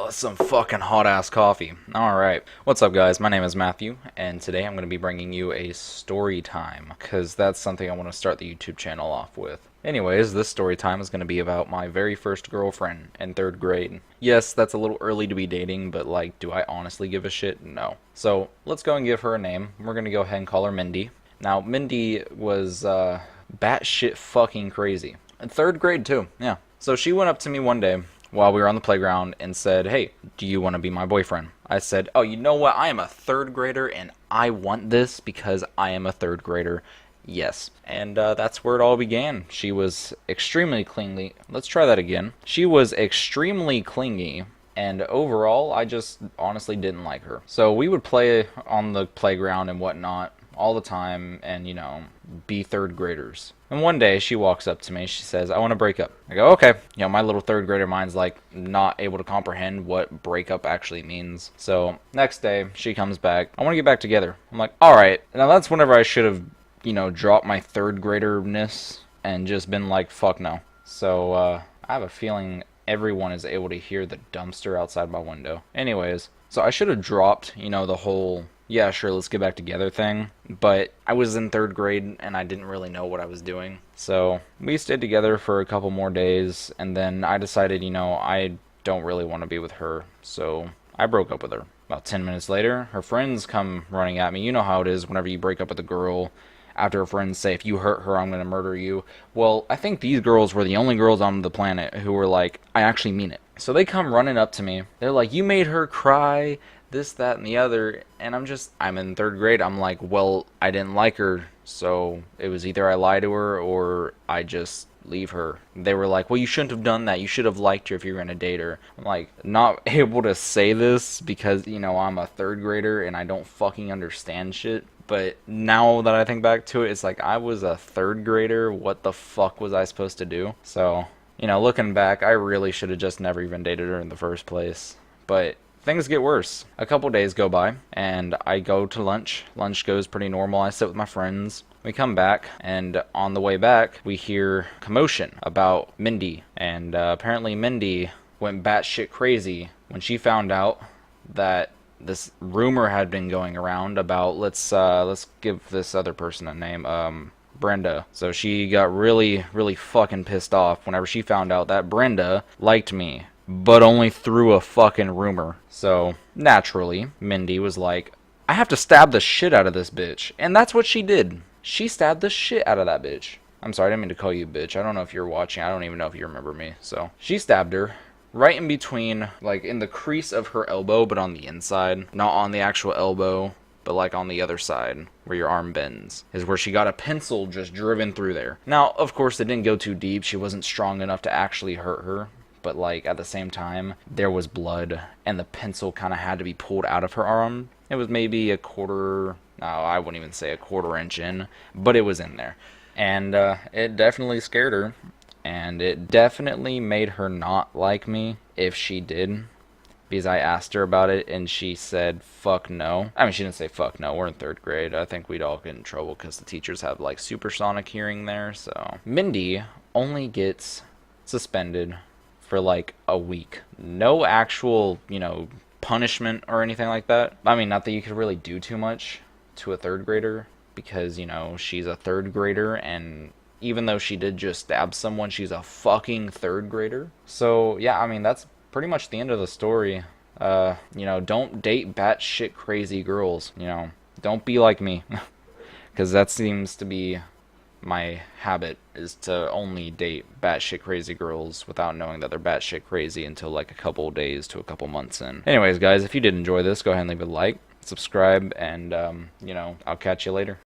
Oh, some fucking hot ass coffee. Alright. What's up, guys? My name is Matthew, and today I'm going to be bringing you a story time, because that's something I want to start the YouTube channel off with. Anyways, this story time is going to be about my very first girlfriend in 3rd grade. Yes, that's a little early to be dating, but like, do I honestly give a shit? No. So, let's go and give her a name. We're going to go ahead and call her Mindy. Now, Mindy was, batshit fucking crazy. In 3rd grade, too. Yeah. So she went up to me one day while we were on the playground and said, "Hey, do you want to be my boyfriend?" I said, "Oh, you know what? I am a 3rd grader and I want this because I am a 3rd grader. Yes." And that's where it all began. She was extremely clingy. Let's try that again. She was extremely clingy. And overall, I just honestly didn't like her. So we would play on the playground and whatnot all the time and, you know, be 3rd graders. And one day she walks up to me, she says, "I want to break up." I go, "Okay." You know, my little 3rd grader mind's like not able to comprehend what breakup actually means. So next day she comes back, "I want to get back together." I'm like, "Alright." Now that's whenever I should have, you know, dropped my 3rd graderness and just been like, fuck no. So I have a feeling everyone is able to hear the dumpster outside my window. Anyways, so I should have dropped, you know, the whole "yeah, sure, let's get back together" thing, but I was in 3rd grade and I didn't really know what I was doing. So we stayed together for a couple more days, and then I decided, you know, I don't really want to be with her, so I broke up with her. About 10 minutes later, her friends come running at me. You know how it is whenever you break up with a girl, after her friends say, "If you hurt her, I'm going to murder you." Well, I think these girls were the only girls on the planet who were like, "I actually mean it." So they come running up to me. They're like, "You made her cry, this, that, and the other." And I'm in 3rd grade. I'm like, well, I didn't like her, so it was either I lie to her or I just leave her. They were like, "Well, you shouldn't have done that. You should have liked her if you were gonna date her." I'm like, not able to say this because, you know, I'm a 3rd grader and I don't fucking understand shit. But now that I think back to it, it's like, I was a 3rd grader. What the fuck was I supposed to do? So, you know, looking back, I really should have just never even dated her in the first place. But things get worse. A couple days go by, and I go to lunch. Lunch goes pretty normal. I sit with my friends. We come back, and on the way back, we hear commotion about Mindy. And apparently Mindy went batshit crazy when she found out that this rumor had been going around about, let's give this other person a name, Brenda. So she got really, really fucking pissed off whenever she found out that Brenda liked me, but only through a fucking rumor. So naturally, Mindy was like, "I have to stab the shit out of this bitch." And that's what she did. She stabbed the shit out of that bitch. I'm sorry, I didn't mean to call you bitch. I don't know if you're watching. I don't even know if you remember me. So she stabbed her right in between, like in the crease of her elbow, but on the inside. Not on the actual elbow, but like on the other side where your arm bends, is where she got a pencil just driven through there. Now, of course, it didn't go too deep. She wasn't strong enough to actually hurt her, but like at the same time, there was blood, and the pencil kind of had to be pulled out of her arm. It was maybe a quarter, no, I wouldn't even say a quarter inch in, but it was in there. And it definitely scared her. And it definitely made her not like me if she did. Because I asked her about it and she said, "Fuck no." I mean, she didn't say fuck no. We're in 3rd grade. I think we'd all get in trouble because the teachers have like supersonic hearing there. So Mindy only gets suspended for like a week. No actual, you know, punishment or anything like that. I mean, not that you could really do too much to a 3rd grader because, you know, she's a 3rd grader, and even though she did just stab someone, she's a fucking 3rd grader. So, yeah, I mean, that's pretty much the end of the story. You know, don't date batshit crazy girls. You know, don't be like me. Because that seems to be my habit, is to only date batshit crazy girls without knowing that they're batshit crazy until like a couple days to a couple months in. Anyways, guys, if you did enjoy this, go ahead and leave a like, subscribe, and, you know, I'll catch you later.